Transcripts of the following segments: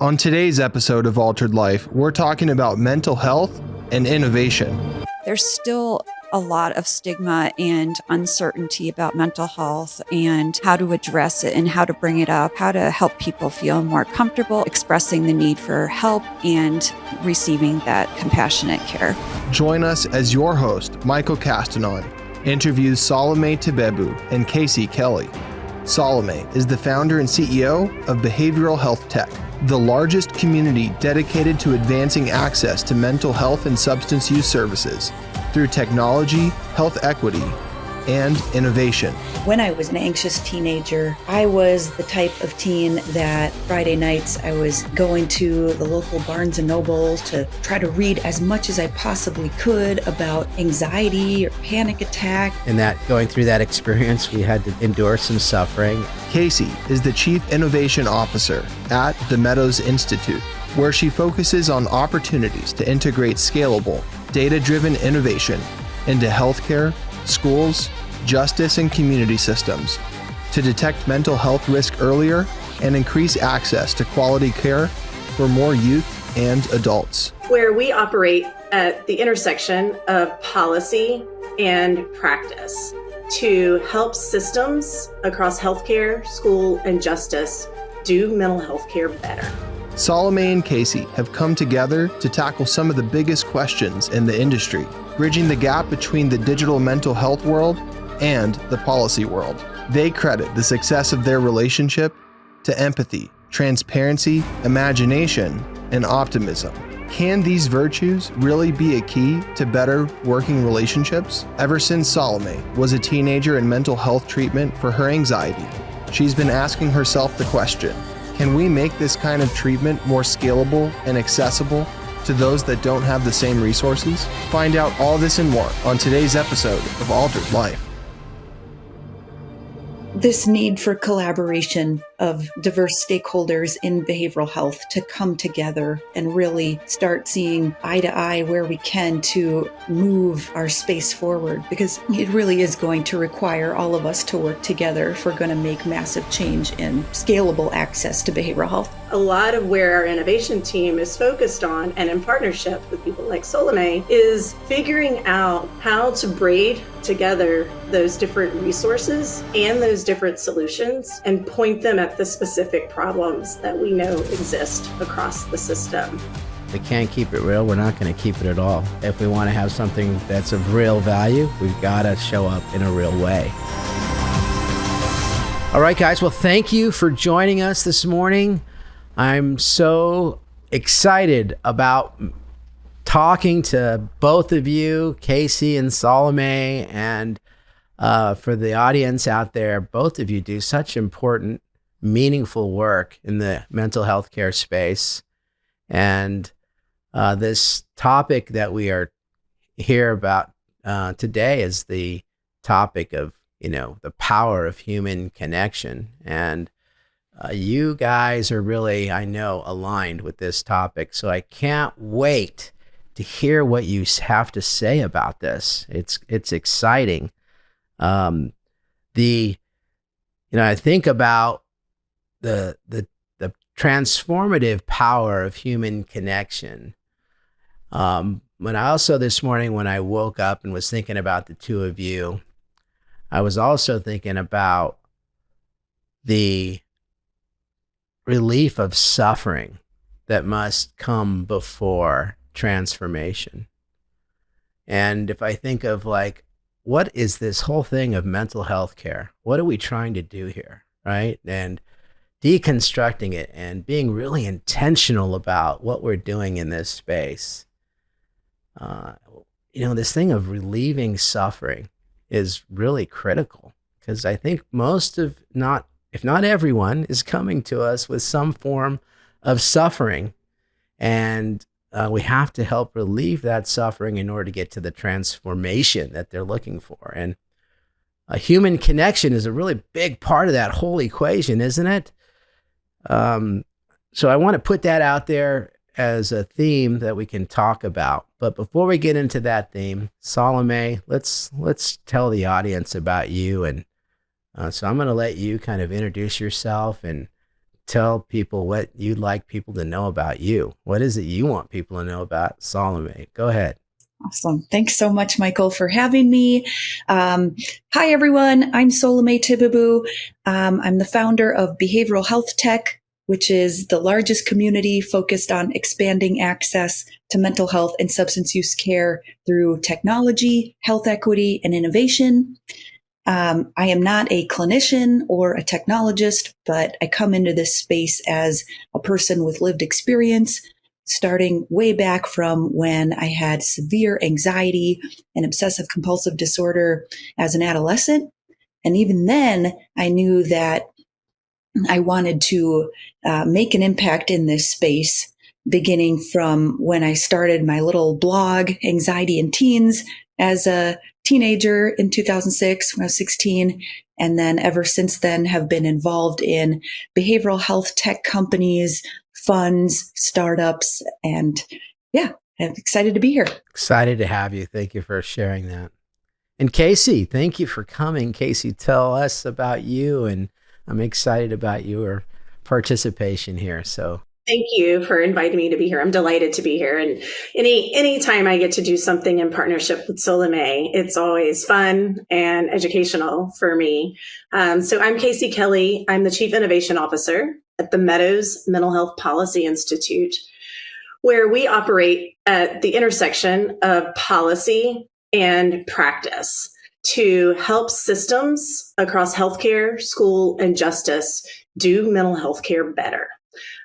On today's episode of Altered Life, we're talking about mental health and innovation. There's still a lot of stigma and uncertainty about mental health and how to address it and how to bring it up, how to help people feel more comfortable expressing the need for help and receiving that compassionate care. Join us as your host, Michael Castanon, interviews Solome Tibebu and Kacie Kelly. Solome is the founder and CEO of Behavioral Health Tech, the largest community dedicated to advancing access to mental health and substance use services through technology, health equity, and innovation. When I was an anxious teenager, I was the type of teen that Friday nights I was going to the local Barnes and Nobles to try to read as much as I possibly could about anxiety or panic attack. And that going through that experience, we had to endure some suffering. Kacie is the Chief Innovation Officer at the Meadows Institute, where she focuses on opportunities to integrate scalable, data-driven innovation into healthcare, schools, justice, and community systems to detect mental health risk earlier and increase access to quality care for more youth and adults. Where we operate at the intersection of policy and practice to help systems across healthcare, school, and justice do mental health care better. Solome and Kacie have come together to tackle some of the biggest questions in the industry, bridging the gap between the digital mental health world and the policy world. They credit the success of their relationship to empathy, transparency, imagination, and optimism. Can these virtues really be a key to better working relationships? Ever since Solome was a teenager in mental health treatment for her anxiety, she's been asking herself the question, can we make this kind of treatment more scalable and accessible to those that don't have the same resources? Find out all this and more on today's episode of Altered Life. This need for collaboration of diverse stakeholders in behavioral health to come together and really start seeing eye to eye where we can to move our space forward, because it really is going to require all of us to work together if we're going to make massive change in scalable access to behavioral health. A lot of where our innovation team is focused on, and in partnership with people like Solome, is figuring out how to braid together those different resources and those different solutions and point them at the specific problems that we know exist across the system. We can't keep it real. We're not going to keep it at all. If we want to have something that's of real value, we've got to show up in a real way. All right, guys. Well, thank you for joining us this morning. I'm so excited about talking to both of you, Kacie and Solome, and for the audience out there, both of you do such important, meaningful work in the mental health care space. And this topic that we are here about today is the topic of, the power of human connection. And you guys are really, I know, aligned with this topic. So I can't wait to hear what you have to say about this. It's exciting. I think about the transformative power of human connection. When I also this morning, when I woke up and was thinking about the two of you, I was also thinking about the relief of suffering that must come before transformation. And if I think of what is this whole thing of mental health care? What are we trying to do here, right? And deconstructing it and being really intentional about what we're doing in this space. This thing of relieving suffering is really critical, because I think if not everyone, is coming to us with some form of suffering. And we have to help relieve that suffering in order to get to the transformation that they're looking for. And a human connection is a really big part of that whole equation, isn't it? So I want to put that out there as a theme that we can talk about. But before we get into that theme, Solome, let's tell the audience about you. And so I'm going to let you kind of introduce yourself and tell people what you'd like people to know about you. What is it you want people to know about Solome? Go ahead. Awesome. Thanks so much, Michael, for having me. Hi, everyone. I'm Solome Tibebu. I'm the founder of Behavioral Health Tech, which is the largest community focused on expanding access to mental health and substance use care through technology, health equity, and innovation. I am not a clinician or a technologist, but I come into this space as a person with lived experience, starting way back from when I had severe anxiety and obsessive compulsive disorder as an adolescent. And even then, I knew that I wanted to make an impact in this space, beginning from when I started my little blog, Anxiety in Teens, as a teenager in 2006 when I was 16. And then ever since then have been involved in behavioral health tech companies, funds, startups, and yeah, I'm excited to be here. Excited to have you. Thank you for sharing that. And Kacie, thank you for coming. Kacie, tell us about you, and I'm excited about your participation here. So thank you for inviting me to be here. I'm delighted to be here. And any time I get to do something in partnership with Solome, it's always fun and educational for me. So I'm Kacie Kelly. I'm the Chief Innovation Officer at the Meadows Mental Health Policy Institute, where we operate at the intersection of policy and practice to help systems across healthcare, school, and justice do mental health care better.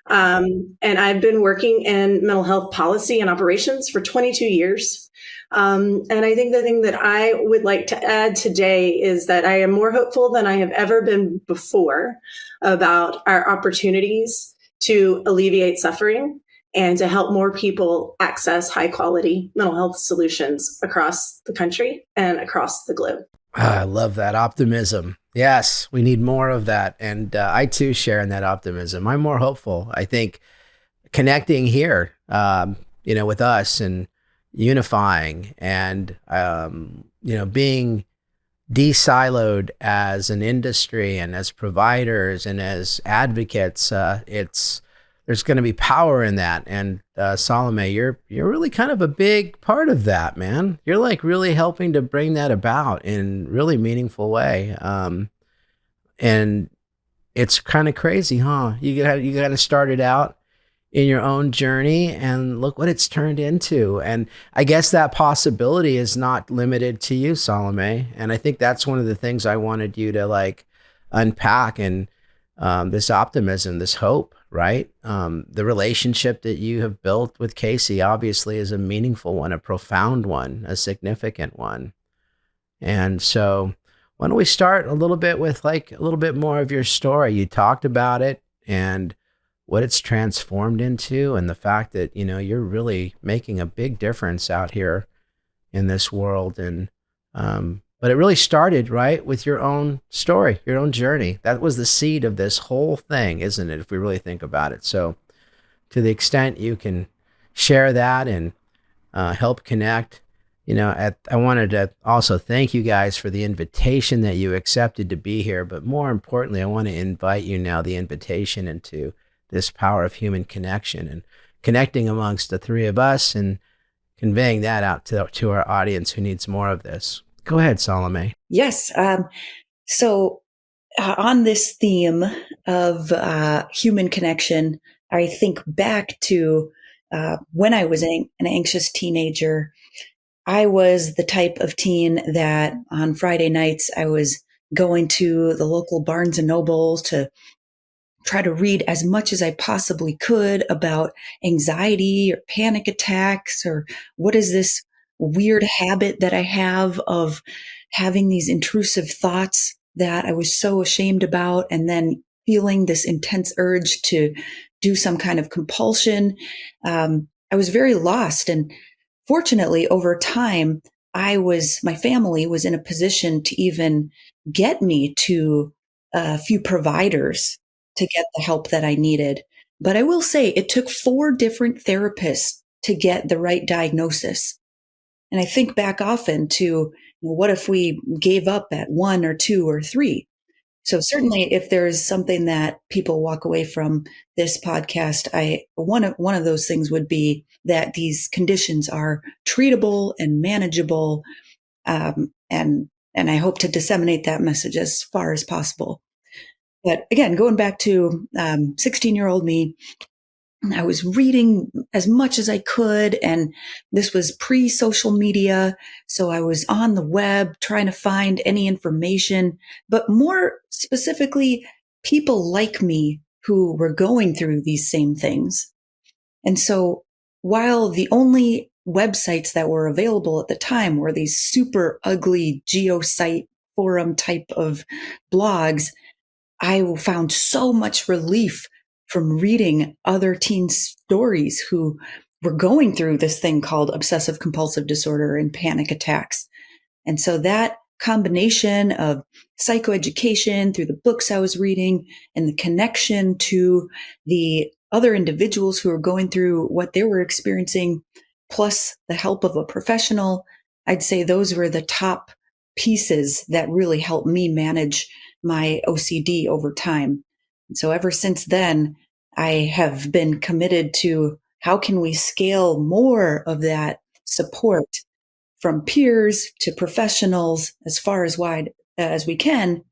And I've been working in mental health policy and operations for 22 years. And I think the thing that I would like to add today is that I am more hopeful than I have ever been before about our opportunities to alleviate suffering and to help more people access high quality mental health solutions across the country and across the globe. I love that optimism. Yes, we need more of that. And I too share in that optimism. I'm more hopeful. I think connecting here, with us and unifying and, being de-siloed as an industry and as providers and as advocates, there's going to be power in that. And Solome, you're really kind of a big part of that, man. You're like really helping to bring that about in a really meaningful way. And it's kind of crazy, huh? You got to start it out in your own journey and look what it's turned into. And I guess that possibility is not limited to you, Solome. And I think that's one of the things I wanted you to like unpack, and this optimism, this hope, right? The relationship that you have built with Kacie obviously is a meaningful one, a profound one, a significant one. And so why don't we start a little bit with like a little bit more of your story? You talked about it and what it's transformed into, and the fact that, you're really making a big difference out here in this world. And, but it really started, right, with your own story, your own journey. That was the seed of this whole thing, isn't it, if we really think about it? So to the extent you can share that and help connect, I wanted to also thank you guys for the invitation that you accepted to be here. But more importantly, I want to invite you now the invitation into this power of human connection and connecting amongst the three of us and conveying that out to our audience who needs more of this. Go ahead, Solome. Yes. So on this theme of human connection, I think back to when I was an anxious teenager. I was the type of teen that on Friday nights, I was going to the local Barnes and Nobles to try to read as much as I possibly could about anxiety or panic attacks, or what is this weird habit that I have of having these intrusive thoughts that I was so ashamed about, and then feeling this intense urge to do some kind of compulsion. I was very lost. And fortunately, over time, my family was in a position to even get me to a few providers to get the help that I needed. But I will say it took 4 different therapists to get the right diagnosis. And I think back often to, what if we gave up at 1 or 2 or 3? So certainly if there's something that people walk away from this podcast, one of those things would be that these conditions are treatable and manageable. And I hope to disseminate that message as far as possible. But again, going back to 16-year-old me, I was reading as much as I could, and this was pre-social media. So I was on the web trying to find any information, but more specifically, people like me who were going through these same things. And so while the only websites that were available at the time were these super ugly geosite forum type of blogs, I found so much relief from reading other teen stories who were going through this thing called obsessive compulsive disorder and panic attacks. And so that combination of psychoeducation through the books I was reading and the connection to the other individuals who were going through what they were experiencing, plus the help of a professional, I'd say those were the top pieces that really helped me manage my OCD over time. And so ever since then, I have been committed to how can we scale more of that support from peers to professionals as far as wide as we can.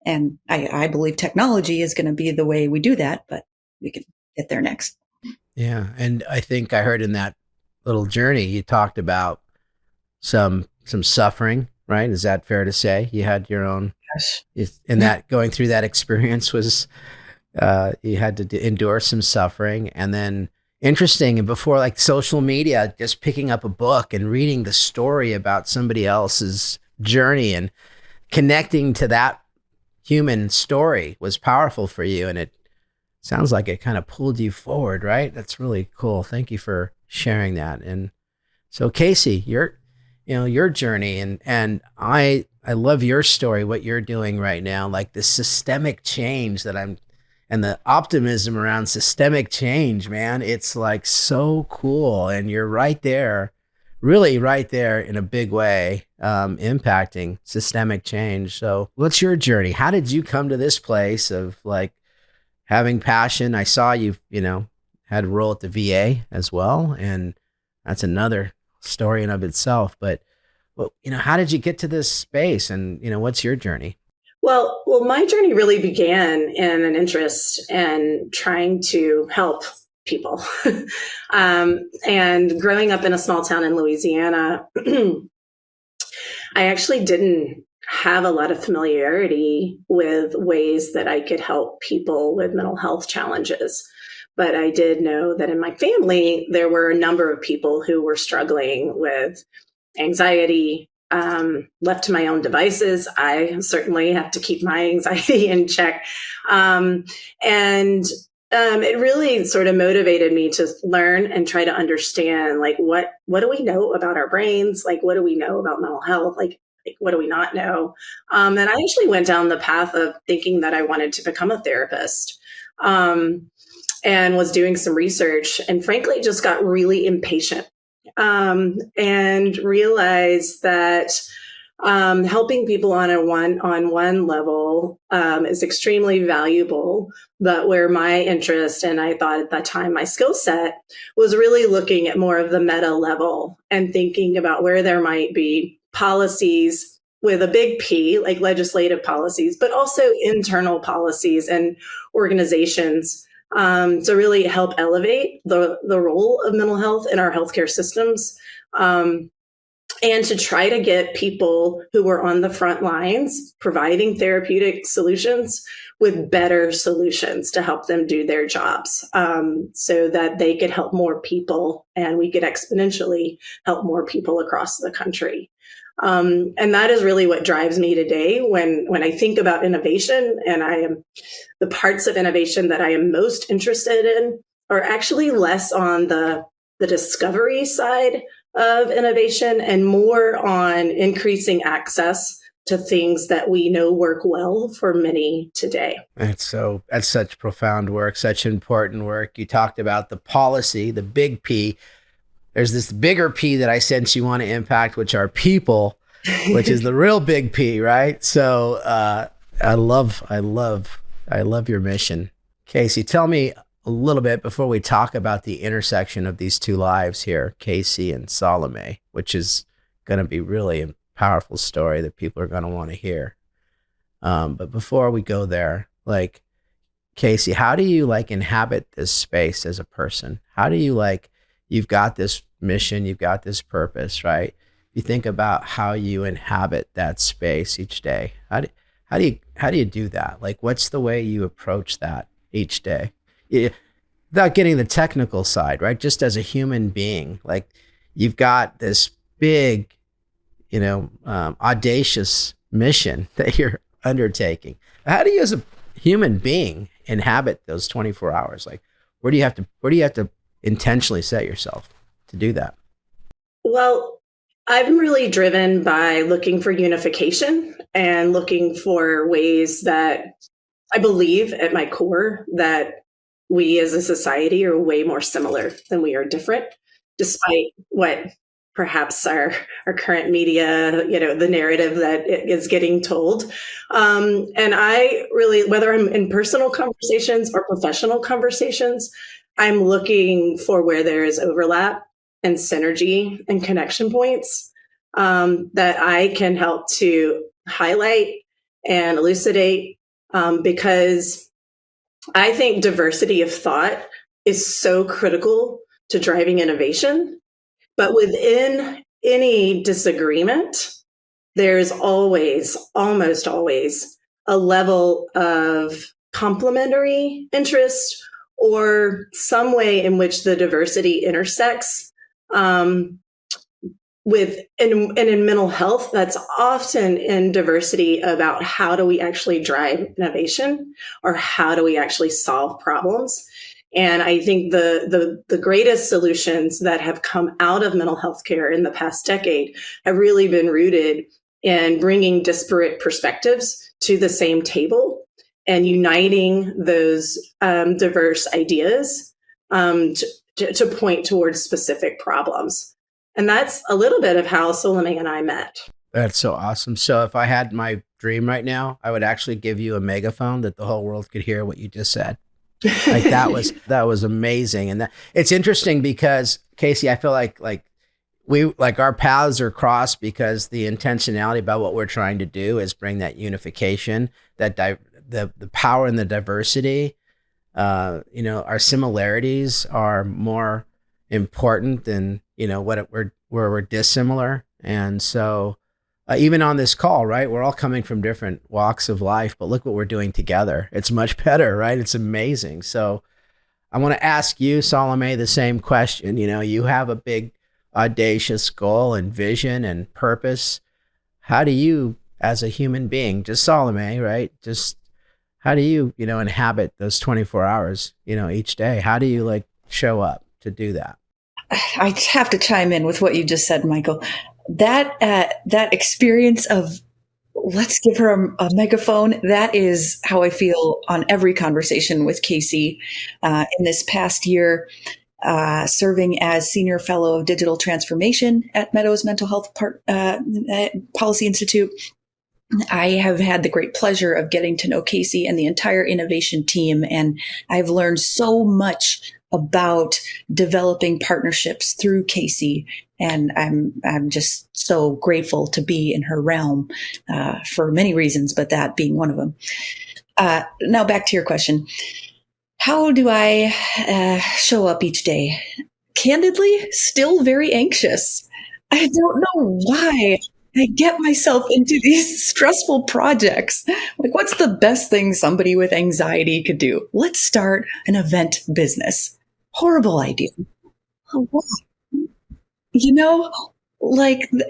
And I believe technology is going to be the way we do that, but we can get there next. Yeah. And I think I heard in that little journey, you talked about some suffering, right? Is that fair to say? You had your own, Yes. and that going through that experience was, you had to endure some suffering. And then interesting, and before like social media, just picking up a book and reading the story about somebody else's journey and connecting to that human story was powerful for you. And it sounds like it kind of pulled you forward, right? That's really cool. Thank you for sharing that. And so Kacie, your journey, and I love your story, what you're doing right now, like the systemic change and the optimism around systemic change, man. It's like so cool. And you're right there, really right there in a big way, impacting systemic change. So what's your journey? How did you come to this place of like having passion? I saw you, had a role at the VA as well. And that's another story in of itself. But, how did you get to this space, and, what's your journey? Well, my journey really began in an interest in trying to help people. And growing up in a small town in Louisiana, I actually didn't have a lot of familiarity with ways that I could help people with mental health challenges. But I did know that in my family, there were a number of people who were struggling with anxiety. Left to my own devices, I certainly have to keep my anxiety in check. It really sort of motivated me to learn and try to understand, like, what do we know about our brains? Like, what do we know about mental health? Like what do we not know? And I actually went down the path of thinking that I wanted to become a therapist. And was doing some research, and frankly, just got really impatient. And realized that helping people on a one-on-one level is extremely valuable, but where my interest, and I thought at that time my skill set, was really looking at more of the meta level and thinking about where there might be policies with a big P, like legislative policies, but also internal policies and organizations to really help elevate the role of mental health in our healthcare systems, and to try to get people who are on the front lines providing therapeutic solutions with better solutions to help them do their jobs, so that they could help more people and we could exponentially help more people across the country. And that is really what drives me today when I think about innovation, and the parts of innovation that I am most interested in are actually less on the discovery side of innovation and more on increasing access to things that we know work well for many today. That's such profound work, such important work. You talked about the policy, the big P. There's this bigger P that I sense you want to impact, which are people, which is the real big P, right? So I love your mission. Kacie, tell me a little bit before we talk about the intersection of these two lives here, Kacie and Solome, which is going to be really a powerful story that people are going to want to hear. But before we go there, like, Kacie, how do you like inhabit this space as a person? How do you like, you've got this mission, you've got this purpose, right? You think about how you inhabit that space each day. How do you do that? Like, what's the way you approach that each day? Without getting the technical side, right? Just as a human being, like, you've got this big, audacious mission that you're undertaking. How do you, as a human being, inhabit those 24 hours? Like, where do you have to intentionally set yourself to do that? Well, I'm really driven by looking for unification and looking for ways that I believe at my core that we as a society are way more similar than we are different, despite what perhaps our current media, the narrative that is getting told. And I really, whether I'm in personal conversations or professional conversations, I'm looking for where there is overlap and synergy and connection points that I can help to highlight and elucidate, because I think diversity of thought is so critical to driving innovation. But within any disagreement, there's almost always, a level of complementary interest or some way in which the diversity intersects. In mental health, that's often in diversity about how do we actually drive innovation or how do we actually solve problems. And I think the greatest solutions that have come out of mental health care in the past decade have really been rooted in bringing disparate perspectives to the same table and uniting those diverse ideas to point towards specific problems. And that's a little bit of how Solome and I met. That's so awesome. So if I had my dream right now, I would actually give you a megaphone that the whole world could hear what you just said. Like, that was amazing. And it's interesting because, Kacie, I feel like our paths are crossed because the intentionality about what we're trying to do is bring that unification, that the power and the diversity. Our similarities are more important than where we're dissimilar. And so even on this call, right, we're all coming from different walks of life, but look what we're doing together. It's much better, right? It's amazing. So I want to ask you, Solome, the same question. You have a big audacious goal and vision and purpose. How do you, as a human being, just Solome, right, just how do you inhabit those 24 hours each day? How do you show up to do that? I have to chime in with what you just said, Michael. That experience of let's give her a megaphone. That is how I feel on every conversation with Kacie. In this past year, serving as Senior Fellow of Digital Transformation at Meadows Mental Health Policy Institute, I have had the great pleasure of getting to know Kacie and the entire innovation team, and I've learned so much about developing partnerships through Kacie, and I'm just so grateful to be in her realm for many reasons, but that being one of them. Now back to your question. How do I show up each day? Candidly, still very anxious. I don't know why I get myself into these stressful projects. Like, what's the best thing somebody with anxiety could do? Let's start an event business. Horrible idea.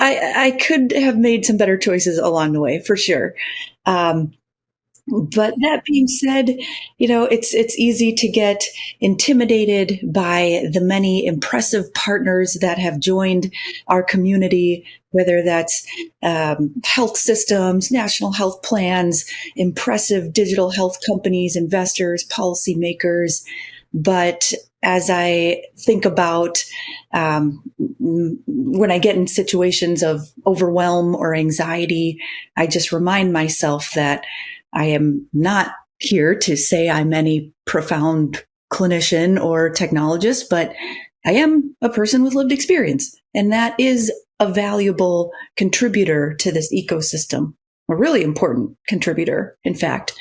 I could have made some better choices along the way, for sure. But that being said, it's easy to get intimidated by the many impressive partners that have joined our community, whether that's health systems, national health plans, impressive digital health companies, investors, policymakers. But as I think about when I get in situations of overwhelm or anxiety, I just remind myself that I am not here to say I'm any profound clinician or technologist, but I am a person with lived experience. And that is a valuable contributor to this ecosystem, a really important contributor, in fact.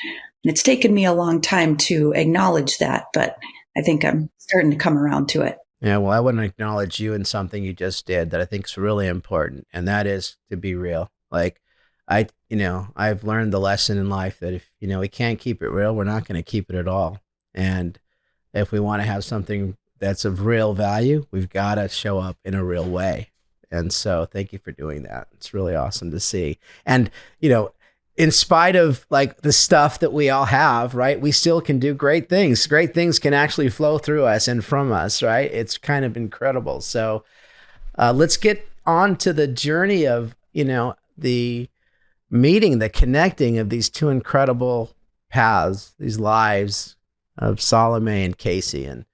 And it's taken me a long time to acknowledge that, but I think I'm starting to come around to it. Yeah, well, I want to acknowledge you in something you just did that I think is really important, and that is to be real. Like, I've learned the lesson in life that if, we can't keep it real, we're not going to keep it at all. And if we want to have something that's of real value, we've got to show up in a real way. And so thank you for doing that. It's really awesome to see. And, in spite of like the stuff that we all have, right, we still can do great things. Great things can actually flow through us and from us, right? It's kind of incredible. So let's get on to the journey of, the meeting, the connecting of these two incredible paths, these lives of Solome and Kacie. And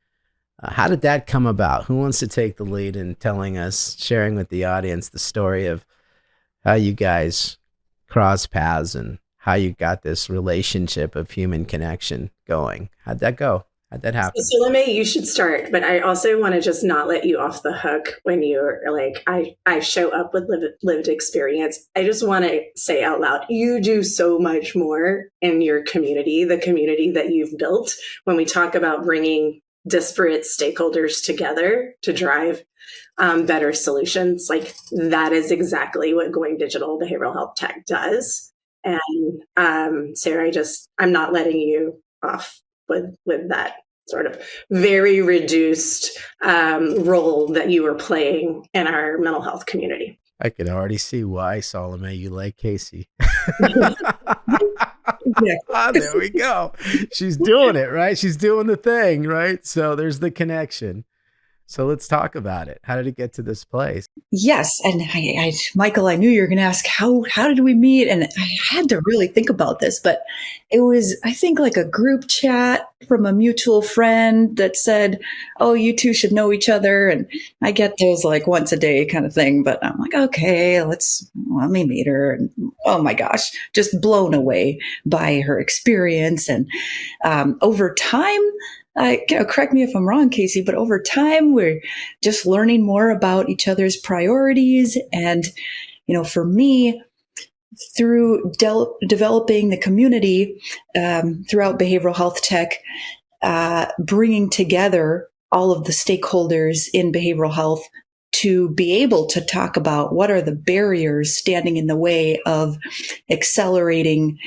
how did that come about? Who wants to take the lead in telling us, sharing with the audience the story of how you guys cross paths and how you got this relationship of human connection going? How'd that go? How'd that happen? So Solome, you should start, but I also want to just not let you off the hook when you're like, I show up with lived experience. I just want to say out loud, you do so much more in your community, the community that you've built. When we talk about bringing disparate stakeholders together to drive better solutions, like that is exactly what going digital behavioral health tech does. And Sarah, I'm not letting you off with that sort of very reduced role that you are playing in our mental health community. I can already see why, Solome, you like Kacie. There we go. She's doing it, right? She's doing the thing, right? So there's the connection. So let's talk about it. How did it get to this place? Yes. And Michael, I knew you were going to ask, how did we meet? And I had to really think about this, but it was, I think, like a group chat from a mutual friend that said, oh, you two should know each other. And I get those like once a day kind of thing, but I'm like, okay, let me meet her. And oh my gosh, just blown away by her experience. And over time, correct me if I'm wrong, Kacie, but over time, we're just learning more about each other's priorities. And, for me, through developing the community throughout behavioral health tech, bringing together all of the stakeholders in behavioral health to be able to talk about what are the barriers standing in the way of accelerating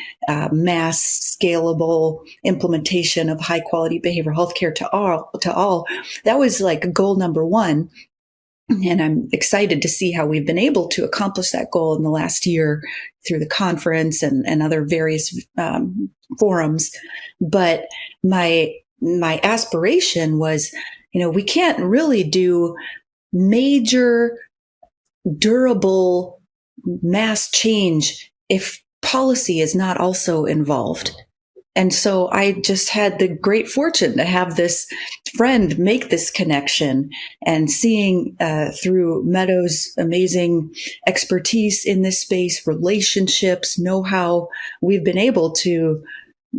mass scalable implementation of high quality behavioral health care to all. That was like goal number one. And I'm excited to see how we've been able to accomplish that goal in the last year through the conference and other various forums. But my aspiration was, we can't really do major, durable mass change if policy is not also involved. And so I just had the great fortune to have this friend make this connection, and seeing through Meadows' amazing expertise in this space, relationships, know-how, we've been able to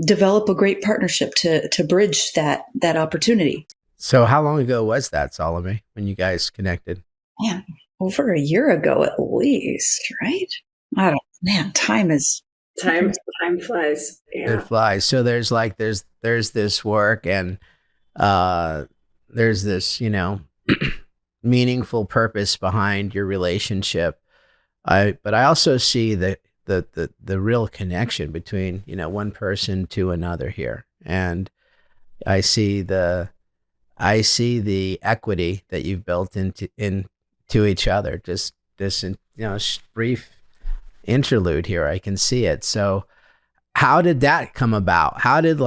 develop a great partnership to bridge that opportunity. So how long ago was that, Solome, when you guys connected? Man, over a year ago at least, right? Time flies. Yeah. It flies. So there's this work, and there's this, meaningful purpose behind your relationship. But I also see the real connection between, one person to another here. And I see the equity that you've built into each other. Just this, brief interlude here, I can see it. So how did that come about? How did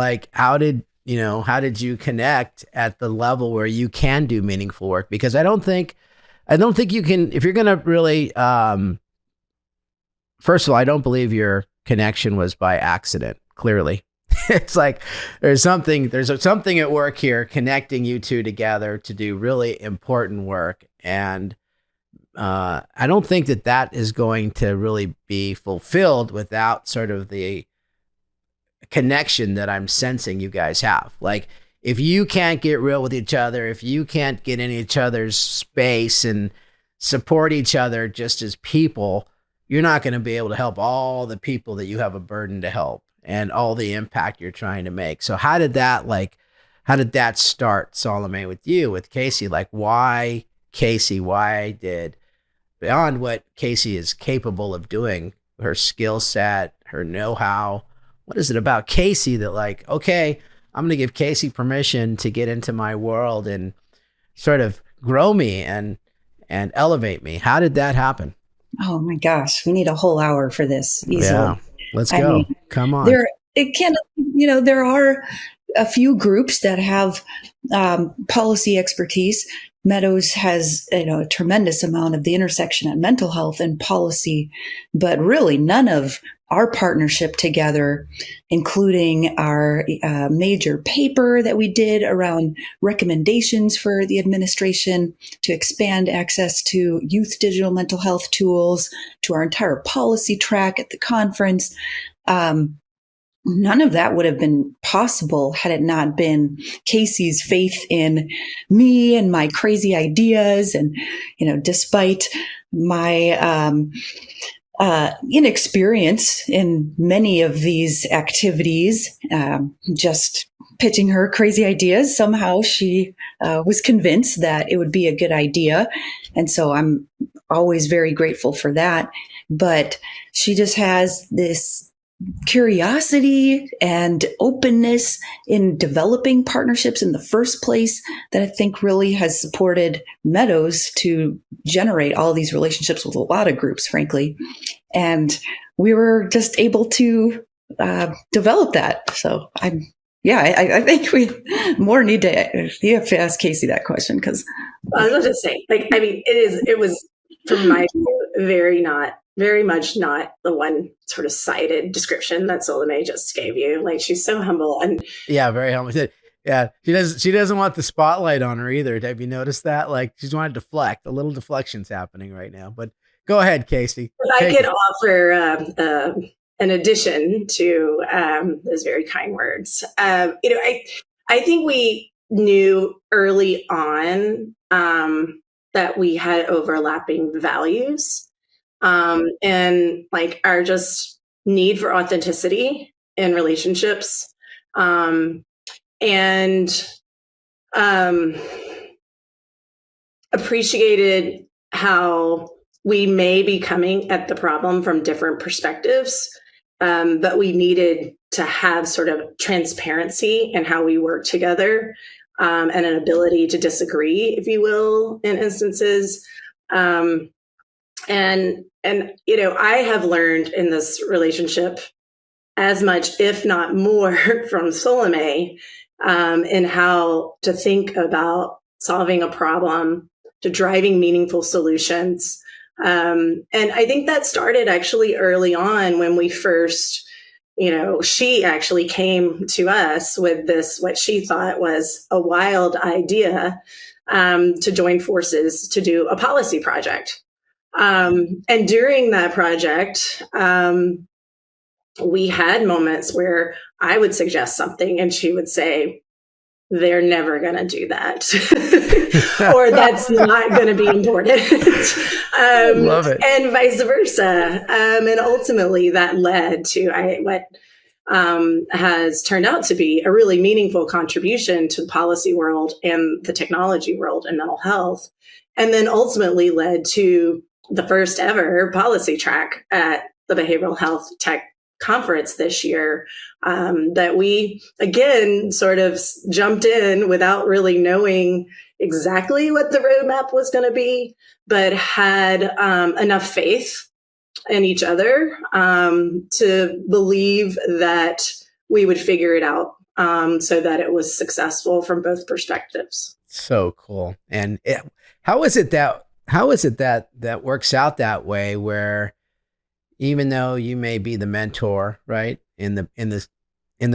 you connect at the level where you can do meaningful work? Because I don't think you can, if you're going to really, first of all, I don't believe your connection was by accident. Clearly, it's like there's something at work here connecting you two together to do really important work. And I don't think that is going to really be fulfilled without sort of the connection that I'm sensing you guys have. Like, if you can't get real with each other, if you can't get in each other's space and support each other just as people, you're not going to be able to help all the people that you have a burden to help and all the impact you're trying to make. So how did that start, Solome, with you, with Cacie? Like, why Cacie? Why did, beyond what Cacie is capable of doing, her skill set, her know-how, what is it about Cacie that, like, okay, I'm going to give Cacie permission to get into my world and sort of grow me and elevate me? How did that happen? Oh my gosh, we need a whole hour for this easily. Yeah, let's go. Come on. There are a few groups that have policy expertise. Meadows has a tremendous amount of the intersection of mental health and policy, but really none of our partnership together, including our major paper that we did around recommendations for the administration to expand access to youth digital mental health tools, to our entire policy track at the conference. None of that would have been possible had it not been Cacie's faith in me and my crazy ideas. And, despite my inexperience in many of these activities, just pitching her crazy ideas, somehow she was convinced that it would be a good idea. And so I'm always very grateful for that. But she just has this curiosity and openness in developing partnerships in the first place that I think really has supported Meadows to generate all these relationships with a lot of groups, frankly. And we were just able to develop that. So I think we more need to, you have to ask Cacie that question, because I was going to say, it was from my view, very much not the one-sided description that Solome just gave you. Like, she's so humble and very humble. Yeah, she doesn't want the spotlight on her either. Have you noticed that? Like, she's trying to deflect. A little deflection's happening right now. But go ahead, Cacie. If I could offer an addition to those very kind words. I think we knew early on that we had overlapping values. And like our just need for authenticity in relationships, and appreciated how we may be coming at the problem from different perspectives, but we needed to have sort of transparency in how we work together, and an ability to disagree, if you will, in instances. And I have learned in this relationship as much, if not more, from Solome, in how to think about solving a problem, to driving meaningful solutions. And I think that started actually early on when we first, she actually came to us with this, what she thought was a wild idea, to join forces to do a policy project. And during that project, we had moments where I would suggest something and she would say, they're never going to do that. Or that's not going to be important. Love it. And vice versa. And ultimately that led to what has turned out to be a really meaningful contribution to the policy world and the technology world and mental health. And then ultimately led to the first ever policy track at the Behavioral Health Tech Conference this year, that we, again, sort of jumped in without really knowing exactly what the roadmap was going to be, but had enough faith in each other to believe that we would figure it out, so that it was successful from both perspectives. So cool. And how is it that works out that way, where even though you may be the mentor, right, in the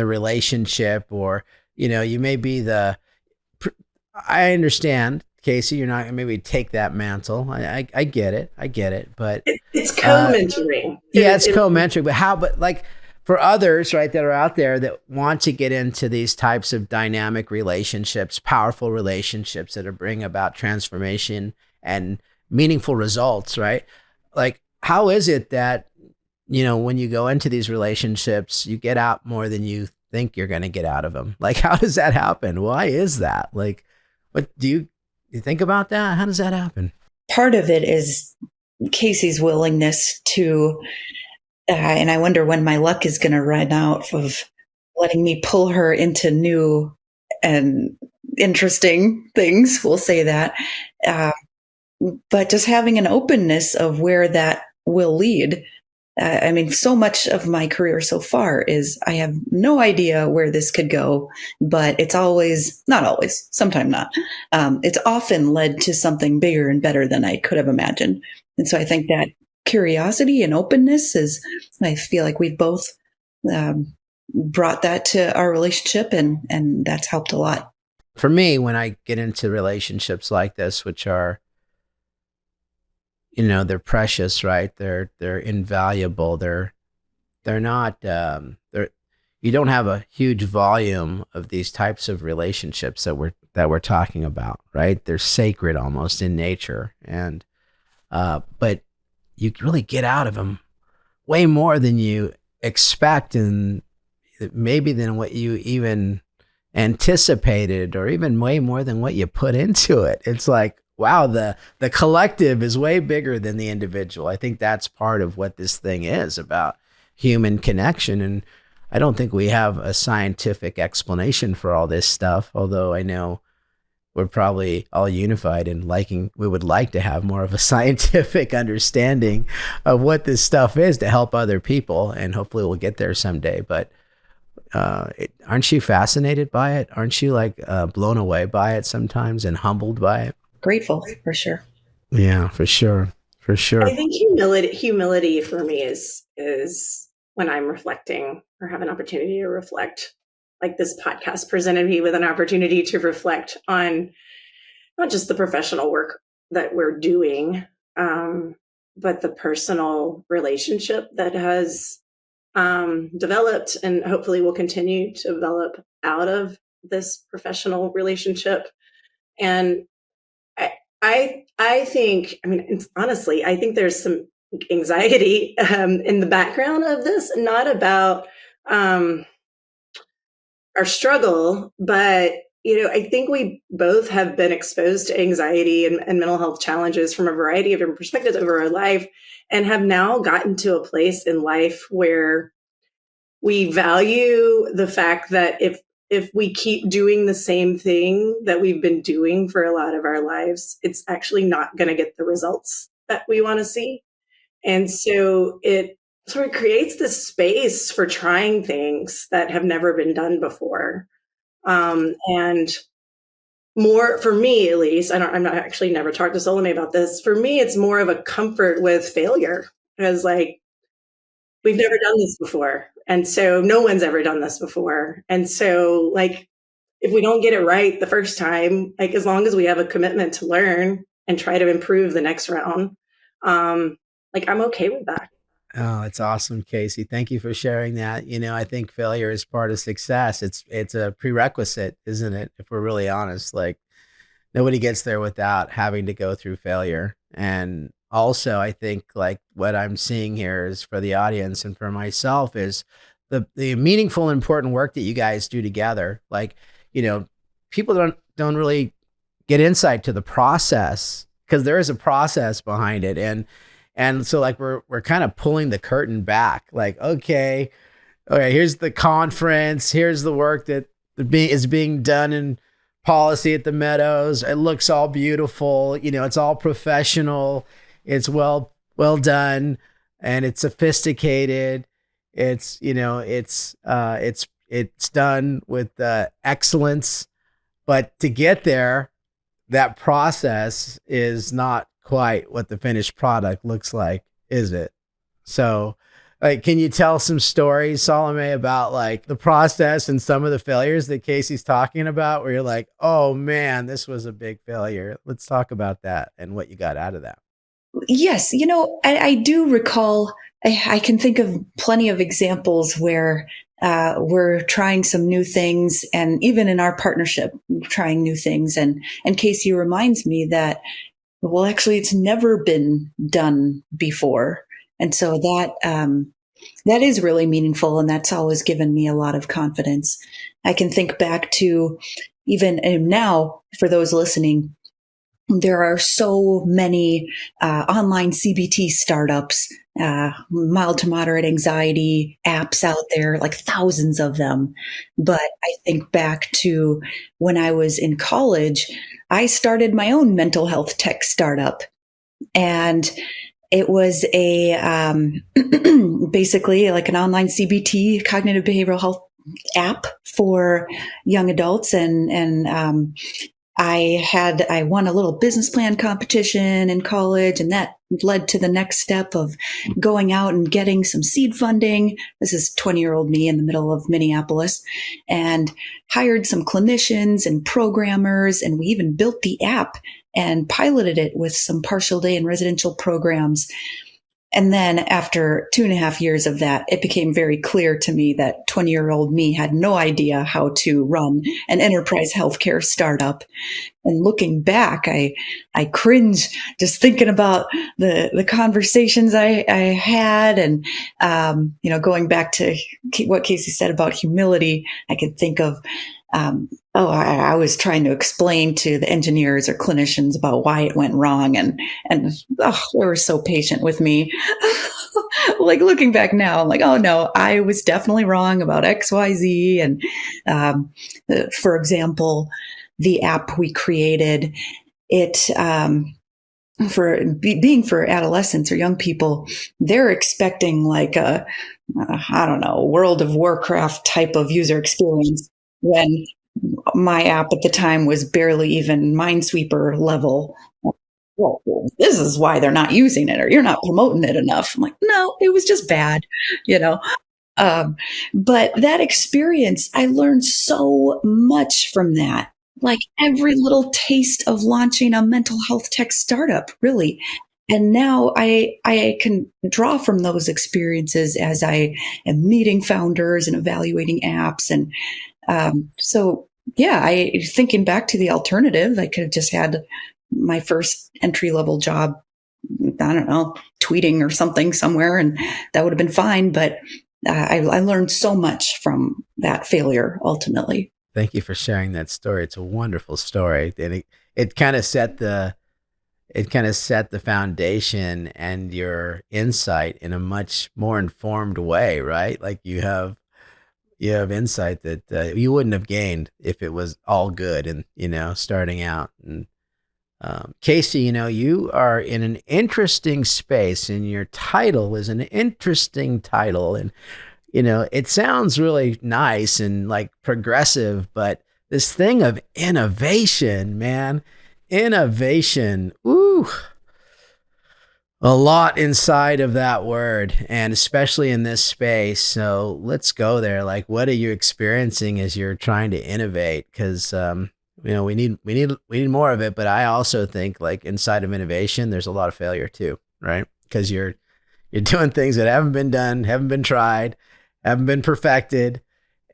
relationship, or you may be I understand, Cacie, you're not gonna maybe take that mantle. I get it, but it's co-mentoring. It's co-mentoring. for others, right, that are out there that want to get into these types of dynamic relationships, powerful relationships that are bring about transformation and meaningful results, right? Like, how is it that, when you go into these relationships, you get out more than you think you're going to get out of them? Like, how does that happen? Why is that? Like, what do you think about that? How does that happen? Part of it is Casey's willingness to, and I wonder when my luck is going to run out of letting me pull her into new and interesting things. We'll say that. But just having an openness of where that will lead. I mean, so much of my career so far is I have no idea where this could go, but it's not always, sometimes not. It's often led to something bigger and better than I could have imagined. And so I think that curiosity and openness I feel like we've both brought that to our relationship, and that's helped a lot. For me, when I get into relationships like this, which are, they're precious, right? They're invaluable. They're not, you don't have a huge volume of these types of relationships that we're talking about, right? They're sacred almost in nature. And, but you really get out of them way more than you expect, and maybe than what you even anticipated, or even way more than what you put into it. It's like, wow, the collective is way bigger than the individual. I think that's part of what this thing is about, human connection. And I don't think we have a scientific explanation for all this stuff, although I know we're probably all unified in we would like to have more of a scientific understanding of what this stuff is to help other people. And hopefully we'll get there someday. But aren't you fascinated by it? Aren't you blown away by it sometimes and humbled by it? Grateful, for sure. Yeah, for sure. For sure. I think humility for me is when I'm reflecting or have an opportunity to reflect. Like, this podcast presented me with an opportunity to reflect on not just the professional work that we're doing, but the personal relationship that has developed and hopefully will continue to develop out of this professional relationship. And I think, honestly, I think there's some anxiety in the background of this, not about our struggle, but I think we both have been exposed to anxiety and mental health challenges from a variety of different perspectives over our life, and have now gotten to a place in life where we value the fact that if we keep doing the same thing that we've been doing for a lot of our lives, it's actually not going to get the results that we want to see. And so it sort of creates this space for trying things that have never been done before. And more, for me at least, I'm not actually never talked to Solome about this. For me, it's more of a comfort with failure, because we've never done this before. And so no one's ever done this before. And so if we don't get it right the first time, as long as we have a commitment to learn and try to improve the next round, I'm okay with that. Oh, it's awesome, Kacie. Thank you for sharing that. I think failure is part of success. It's a prerequisite, isn't it? If we're really honest, nobody gets there without having to go through failure. And also, I think what I'm seeing here is, for the audience and for myself, is the meaningful and important work that you guys do together. People don't really get insight to the process, because there is a process behind it. And so we're kind of pulling the curtain back. Okay, here's the conference. Here's the work that is being done in policy at the Meadows. It looks all beautiful. It's all professional. It's well done, and it's sophisticated. It's it's done with excellence. But to get there, that process is not quite what the finished product looks like, is it? So, can you tell some stories, Solome, about the process and some of the failures that Kacie's talking about, where you're like, oh man, this was a big failure? Let's talk about that and what you got out of that. Yes, I do recall, I can think of plenty of examples where we're trying some new things, and even in our partnership, trying new things. And Casey reminds me that, well, actually, it's never been done before. And so that is really meaningful, and that's always given me a lot of confidence. I can think back to even now, for those listening, there are so many online CBT startups, mild to moderate anxiety apps out there, like thousands of them. But I think back to when I was in college, I started my own mental health tech startup. And it was basically like an online CBT, cognitive behavioral health app for young adults. And I won a little business plan competition in college, and that led to the next step of going out and getting some seed funding. This is 20-year-old me in the middle of Minneapolis, and hired some clinicians and programmers. And we even built the app and piloted it with some partial day and residential programs. And then after 2.5 years of that, it became very clear to me that 20-year-old me had no idea how to run an enterprise healthcare startup. And looking back, I cringe just thinking about the conversations I had, and going back to what Casey said about humility. I could think of I was trying to explain to the engineers or clinicians about why it went wrong, and they were so patient with me. Like looking back now, I'm like, oh no, I was definitely wrong about X, Y, Z. And for example, the app we created, it being for adolescents or young people, they're expecting like I don't know, World of Warcraft type of user experience, when my app at the time was barely even Minesweeper level. Well, this is why they're not using it, or you're not promoting it enough. I'm like, no, it was just bad, you know. But that experience, I learned so much from that. Like every little taste of launching a mental health tech startup, really. And now I can draw from those experiences as I am meeting founders and evaluating apps. And so, yeah, thinking back to the alternative, I could have just had my first entry level job, I don't know, tweeting or something somewhere, and that would have been fine. But I learned so much from that failure ultimately. Thank you for sharing that story. It's a wonderful story, and it kind of set the foundation and your insight in a much more informed way, right? Like you have insight that you wouldn't have gained if it was all good and starting out. And Casey, you are in an interesting space, and your title is an interesting title, and it sounds really nice and like progressive, but this thing of innovation, man, ooh, a lot inside of that word, and especially in this space. So let's go there. Like, what are you experiencing as you're trying to innovate? Because we need more of it. But I also think like inside of innovation, there's a lot of failure too, right? Because you're doing things that haven't been done, haven't been tried, haven't been perfected,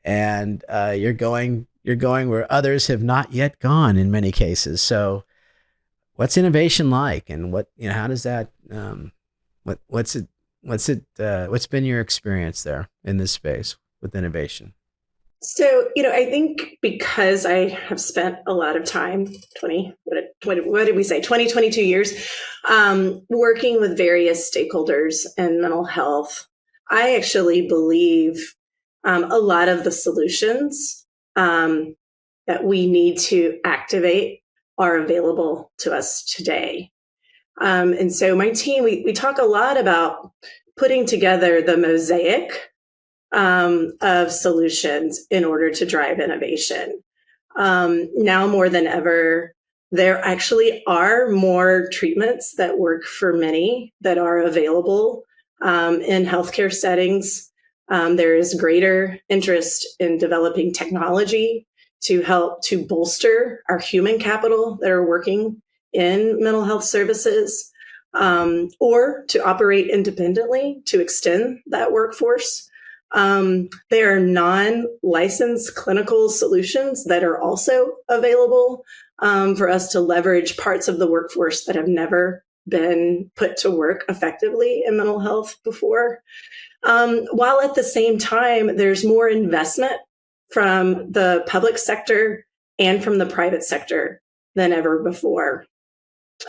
and you're going where others have not yet gone in many cases. So what's innovation like, and how does that what's been your experience there in this space with innovation? So, I think because I have spent a lot of time, 22 years, working with various stakeholders in mental health, I actually believe a lot of the solutions that we need to activate are available to us today. And so my team, we talk a lot about putting together the mosaic of solutions in order to drive innovation. Now more than ever, there actually are more treatments that work for many that are available in healthcare settings. There is greater interest in developing technology to help to bolster our human capital that are working in mental health services. or to operate independently to extend that workforce. There are non-licensed clinical solutions that are also available for us to leverage parts of the workforce that have never been put to work effectively in mental health before. While at the same time, there's more investment from the public sector and from the private sector than ever before.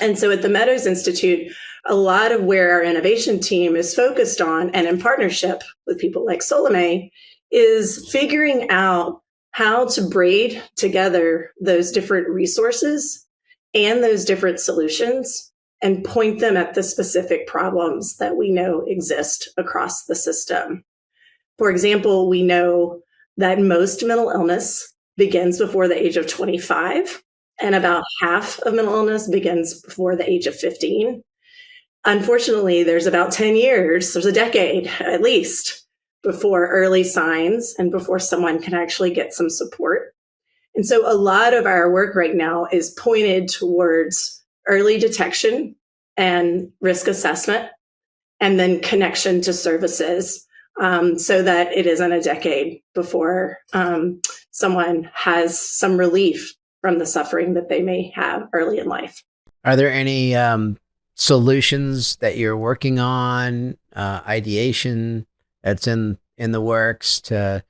And so at the Meadows Institute, a lot of where our innovation team is focused on, and in partnership with people like Solome, is figuring out how to braid together those different resources and those different solutions and point them at the specific problems that we know exist across the system. For example, we know that most mental illness begins before the age of 25, and about half of mental illness begins before the age of 15. Unfortunately, there's about 10 years, there's a decade at least, before early signs and before someone can actually get some support. And so a lot of our work right now is pointed towards early detection and risk assessment, and then connection to services, so that it isn't a decade before someone has some relief from the suffering that they may have early in life. Are there any solutions that you're working on, ideation that's in the works to,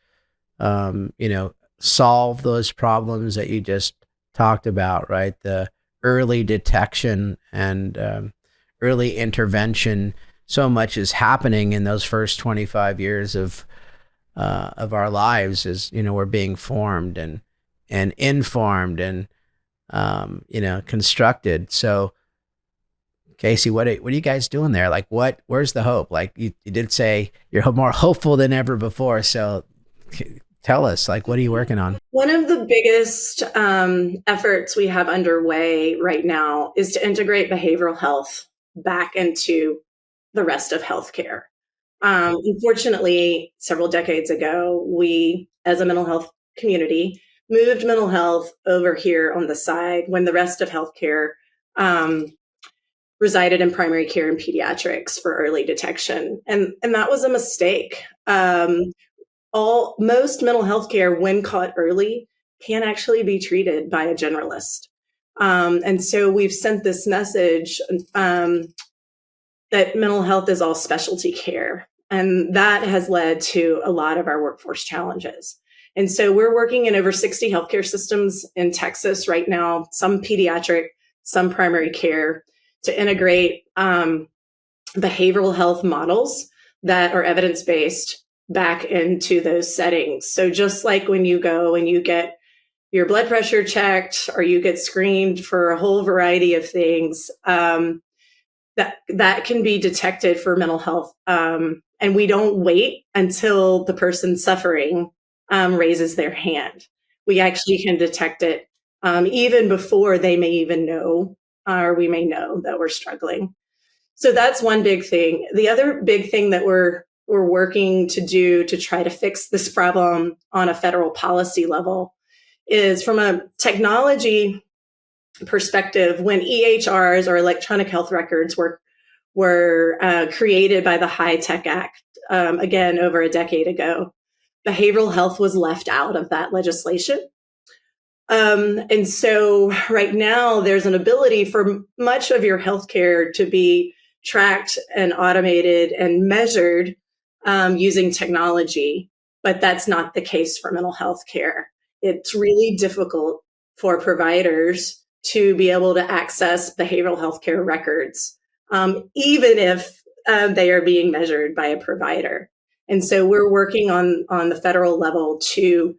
solve those problems that you just talked about, right? The early detection and early intervention. So much is happening in those first 25 years of our lives as, we're being formed and informed and, constructed. So Cacie, what are you guys doing there? Like, where's the hope? Like you did say you're more hopeful than ever before. So tell us, like, what are you working on? One of the biggest efforts we have underway right now is to integrate behavioral health back into the rest of healthcare. Unfortunately, several decades ago, we, as a mental health community, moved mental health over here on the side when the rest of healthcare resided in primary care and pediatrics for early detection. And that was a mistake. Most mental health care, when caught early, can actually be treated by a generalist. And so we've sent this message that mental health is all specialty care. And that has led to a lot of our workforce challenges. And so we're working in over 60 healthcare systems in Texas right now, some pediatric, some primary care, to integrate behavioral health models that are evidence-based back into those settings. So just like when you go and you get your blood pressure checked or you get screened for a whole variety of things, that can be detected for mental health. And we don't wait until the person suffering raises their hand. We actually can detect it even before they may even know, or we may know that we're struggling. So that's one big thing. The other big thing that we're working to do to try to fix this problem on a federal policy level is, from a technology perspective, when EHRs, or electronic health records, were created by the HITECH Act, again, over a decade ago, behavioral health was left out of that legislation. And so right now there's an ability for much of your healthcare to be tracked and automated and measured using technology, but that's not the case for mental health care. It's really difficult for providers to be able to access behavioral health care records, even if they are being measured by a provider. And so we're working on the federal level to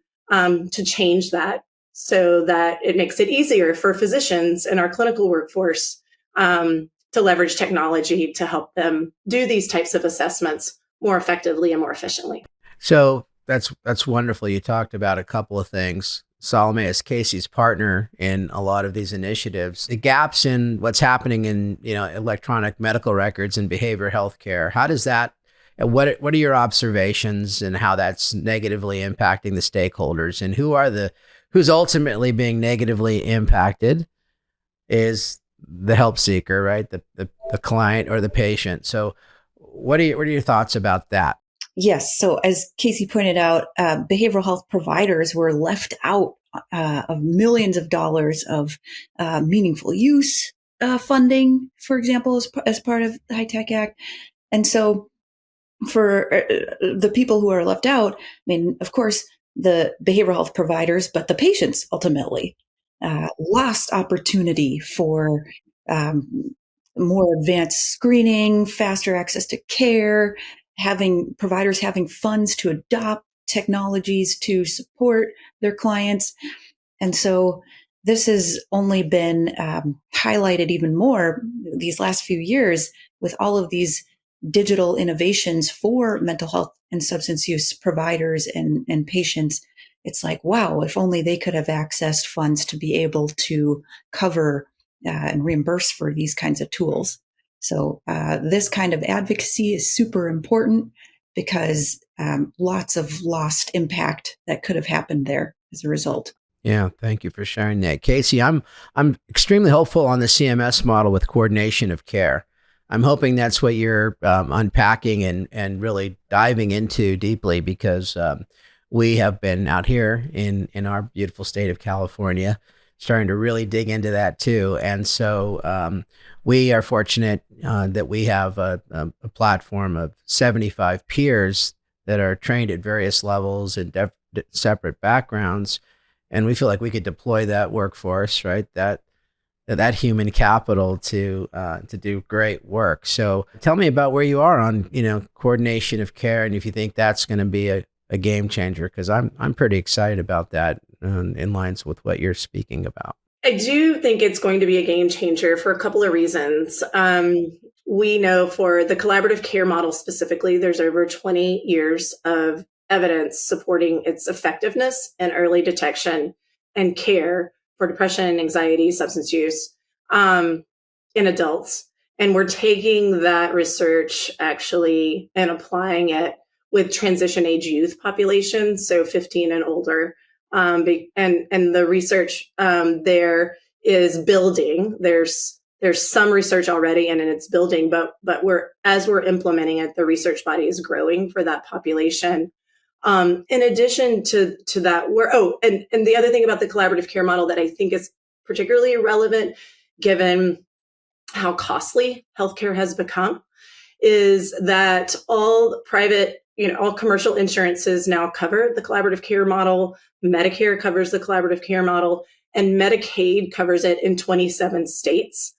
change that, so that it makes it easier for physicians in our clinical workforce to leverage technology to help them do these types of assessments more effectively and more efficiently. So that's wonderful. You talked about a couple of things. Solome is Cacie's partner in a lot of these initiatives. The gaps in what's happening in electronic medical records and behavioral health care. How does that? What are your observations and how that's negatively impacting the stakeholders, and who's ultimately being negatively impacted is the help seeker, right? The client or the patient. So what are your thoughts about that? Yes. So as Kacie pointed out, behavioral health providers were left out of millions of dollars of meaningful use funding, for example, as part of the High Tech Act. And so for the people who are left out, I mean, of course, the behavioral health providers, but the patients ultimately lost opportunity for more advanced screening, faster access to care, having providers having funds to adopt technologies to support their clients. And so this has only been highlighted even more these last few years with all of these digital innovations for mental health and substance use providers and patients. It's like, wow, if only they could have accessed funds to be able to cover and reimburse for these kinds of tools. So this kind of advocacy is super important because lots of lost impact that could have happened there as a result. Yeah, thank you for sharing that, Kacie. I'm extremely hopeful on the CMS model with coordination of care. I'm hoping that's what you're unpacking and really diving into deeply, because we have been out here in our beautiful state of California starting to really dig into that too. And so we are fortunate that we have a platform of 75 peers that are trained at various levels and separate backgrounds. And we feel like we could deploy that workforce, right? That human capital to do great work. So tell me about where you are on, coordination of care, and if you think that's going to be a game changer, because I'm pretty excited about that in lines with what you're speaking about. I do think it's going to be a game changer for a couple of reasons. We know for the collaborative care model specifically, there's over 20 years of evidence supporting its effectiveness in early detection and care for depression, anxiety, substance use in adults. And we're taking that research actually and applying it with transition age youth populations, so 15 and older. And the research there is building. There's some research already and it's building, but as we're implementing it, the research body is growing for that population. In addition to that, and the other thing about the collaborative care model that I think is particularly relevant, given how costly healthcare has become, is that all private, all commercial insurances now cover the collaborative care model. Medicare covers the collaborative care model, and Medicaid covers it in 27 states.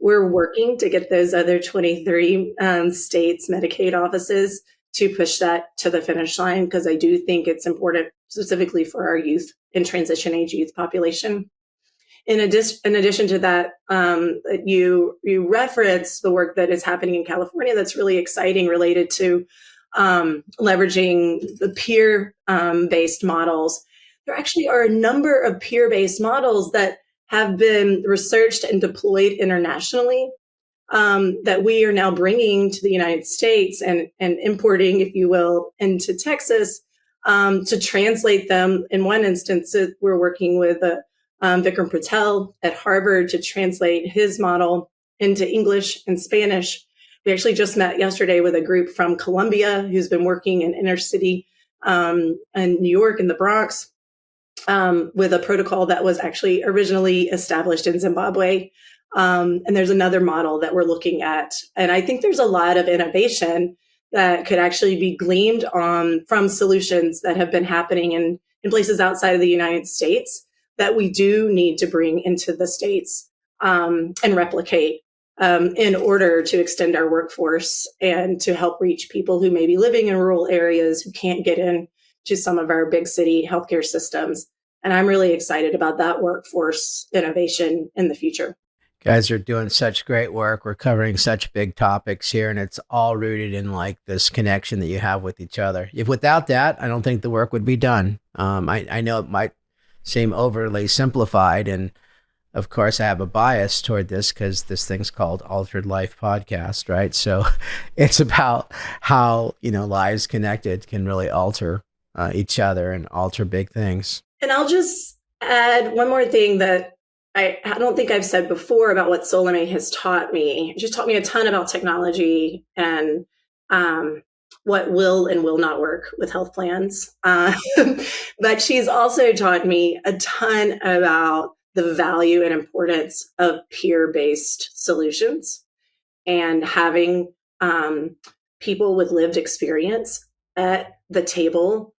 We're working to get those other 23 states' Medicaid offices to push that to the finish line, because I do think it's important specifically for our youth and transition age youth population. In addition to that, you reference the work that is happening in California that's really exciting, related to leveraging the peer-based models. There actually are a number of peer-based models that have been researched and deployed internationally that we are now bringing to the United States and importing, if you will, into Texas to translate them. In one instance, we're working with Vikram Patel at Harvard to translate his model into English and Spanish. We actually just met yesterday with a group from Colombia who's been working in inner city in New York, in the Bronx, with a protocol that was actually originally established in Zimbabwe. And there's another model that we're looking at. And I think there's a lot of innovation that could actually be gleaned from solutions that have been happening in places outside of the United States that we do need to bring into the States and replicate in order to extend our workforce and to help reach people who may be living in rural areas who can't get in to some of our big city healthcare systems. And I'm really excited about that workforce innovation in the future. Guys are doing such great work. We're covering such big topics here, and it's all rooted in like this connection that you have with each other. If without that, I don't think the work would be done. I know it might seem overly simplified, and of course I have a bias toward this because this thing's called Altered Life Podcast, right? So it's about how, lives connected can really alter each other and alter big things. And I'll just add one more thing that I don't think I've said before about what Solome has taught me. She's taught me a ton about technology and what will and will not work with health plans. But she's also taught me a ton about the value and importance of peer-based solutions and having people with lived experience at the table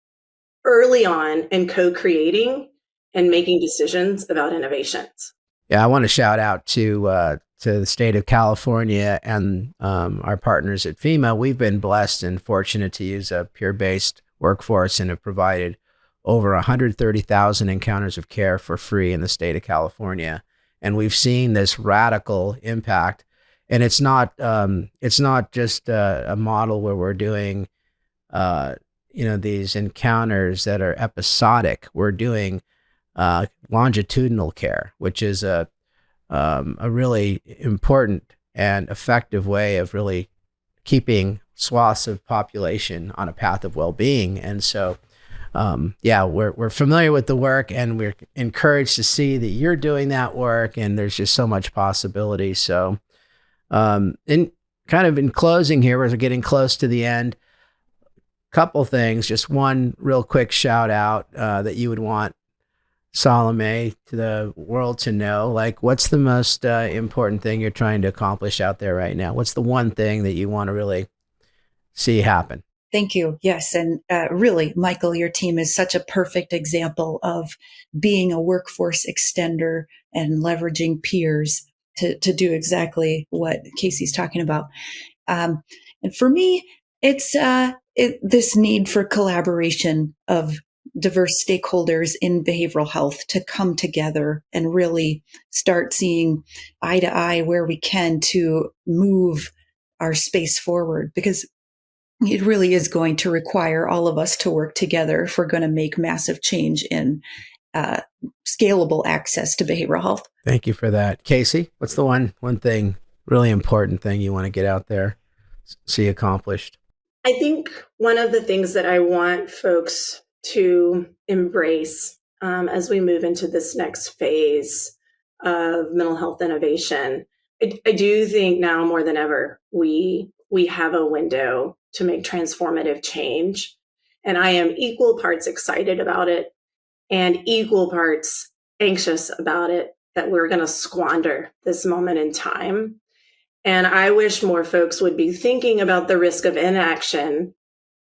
early on and co-creating and making decisions about innovations. Yeah, I want to shout out to the state of California and our partners at FEMA. We've been blessed and fortunate to use a peer-based workforce and have provided over 130,000 encounters of care for free in the state of California. And we've seen this radical impact. And it's not just a model where we're doing these encounters that are episodic. We're doing longitudinal care, which is a really important and effective way of really keeping swaths of population on a path of well-being. And so, we're familiar with the work, and we're encouraged to see that you're doing that work, and there's just so much possibility. So, in closing here, as we're getting close to the end, couple things, just one real quick shout out that you would want Solome to the world to know. Like, what's the most important thing you're trying to accomplish out there right now? What's the one thing that you want to really see happen? Thank you. Yes. And really, Michael, your team is such a perfect example of being a workforce extender and leveraging peers to do exactly what Casey's talking about. And for me, it's this need for collaboration of diverse stakeholders in behavioral health to come together and really start seeing eye to eye where we can to move our space forward, because it really is going to require all of us to work together if we're going to make massive change in scalable access to behavioral health. Thank you for that. Cacie, what's the one thing, really important thing you want to get out there, see accomplished? I think one of the things that I want folks to embrace as we move into this next phase of mental health innovation, I do think now more than ever, we have a window to make transformative change. And I am equal parts excited about it and equal parts anxious about it, that we're going to squander this moment in time. And I wish more folks would be thinking about the risk of inaction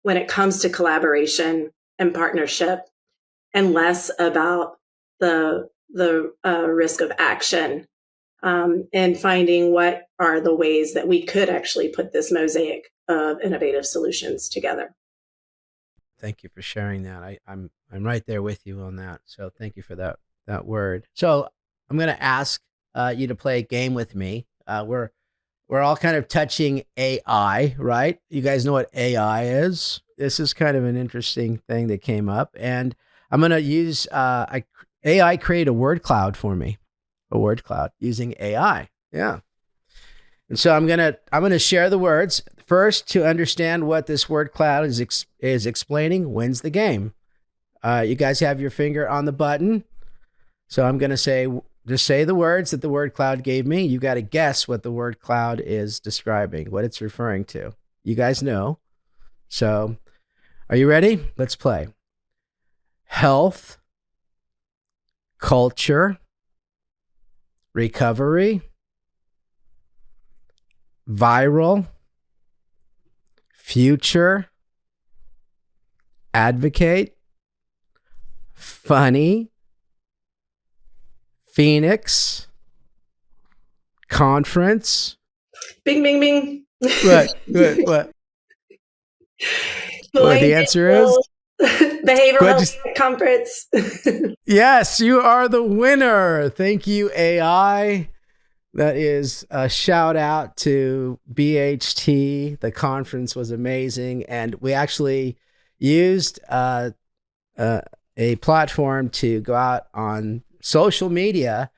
when it comes to collaboration and partnership, and less about the risk of action, and finding what are the ways that we could actually put this mosaic of innovative solutions together. Thank you for sharing that. I'm right there with you on that. So thank you for that word. So I'm going to ask you to play a game with me. We're all kind of touching AI, right? You guys know what AI is? This is kind of an interesting thing that came up, and I'm going to use AI create a word cloud for me, a word cloud using AI. Yeah. And so I'm going to share the words. First, to understand what this word cloud is explaining wins the game. You guys have your finger on the button. So I'm going to just say the words that the word cloud gave me. You got to guess what the word cloud is describing, what it's referring to. You guys know. So are you ready? Let's play. Health, culture, recovery, viral, future, advocate, funny, Phoenix, conference. Bing, bing, bing. What? What the answer is? Behavioral health conference. Yes, you are the winner. Thank you, AI. That is a shout out to BHT. The conference was amazing. And we actually used a platform to go out on social media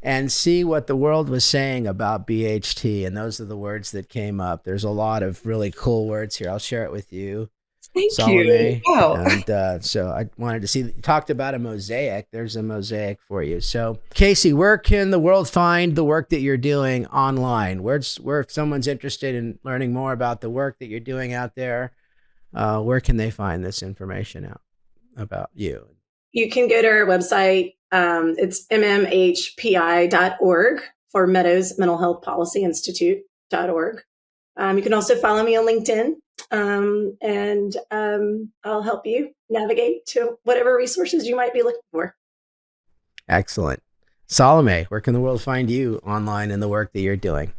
and see what the world was saying about BHT. And those are the words that came up. There's a lot of really cool words here. I'll share it with you. Thank Salome. you. Wow. And so I wanted to see, you talked about a mosaic. There's a mosaic for you. So Kacie, where can the world find the work that you're doing online? Where if someone's interested in learning more about the work that you're doing out there, where can they find this information out about you? You can go to our website. It's mmhpi.org for Meadows Mental Health Policy Institute.org. You can also follow me on LinkedIn, and I'll help you navigate to whatever resources you might be looking for. Excellent. Salome, where can the world find you online and the work that you're doing?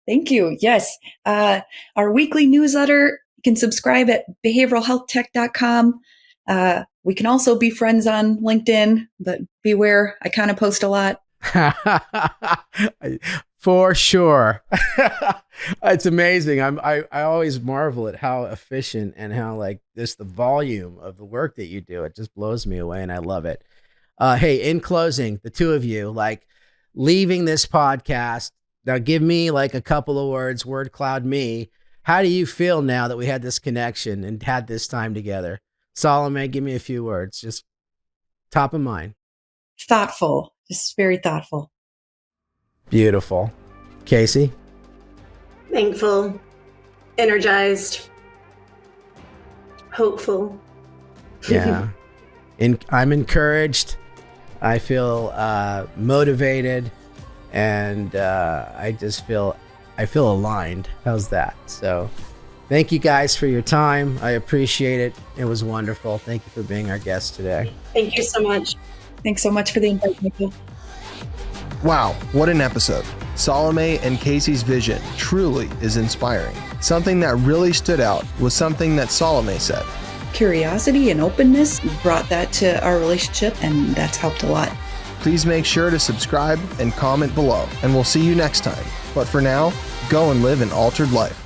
Thank you. Yes. Our weekly newsletter, you can subscribe at behavioralhealthtech.com. We can also be friends on LinkedIn, but beware, I kind of post a lot. For sure. It's amazing. I always marvel at how efficient and how like just the volume of the work that you do. It just blows me away and I love it. Hey, in closing, the two of you, like leaving this podcast, now give me like a couple of words, word cloud me. How do you feel now that we had this connection and had this time together? Salome, give me a few words, just top of mind. Thoughtful, just very thoughtful. Beautiful. Kacie? Thankful, energized, hopeful. Yeah. I'm encouraged. I feel motivated, and I feel aligned. How's that? So thank you guys for your time. I appreciate it. It was wonderful. Thank you for being our guest today. Thank you so much. Thanks so much for the invite, Michael. Wow, what an episode. Salome and Kacie's vision truly is inspiring. Something that really stood out was something that Salome said. Curiosity and openness brought that to our relationship, and that's helped a lot. Please make sure to subscribe and comment below, and we'll see you next time. But for now, go and live an altered life.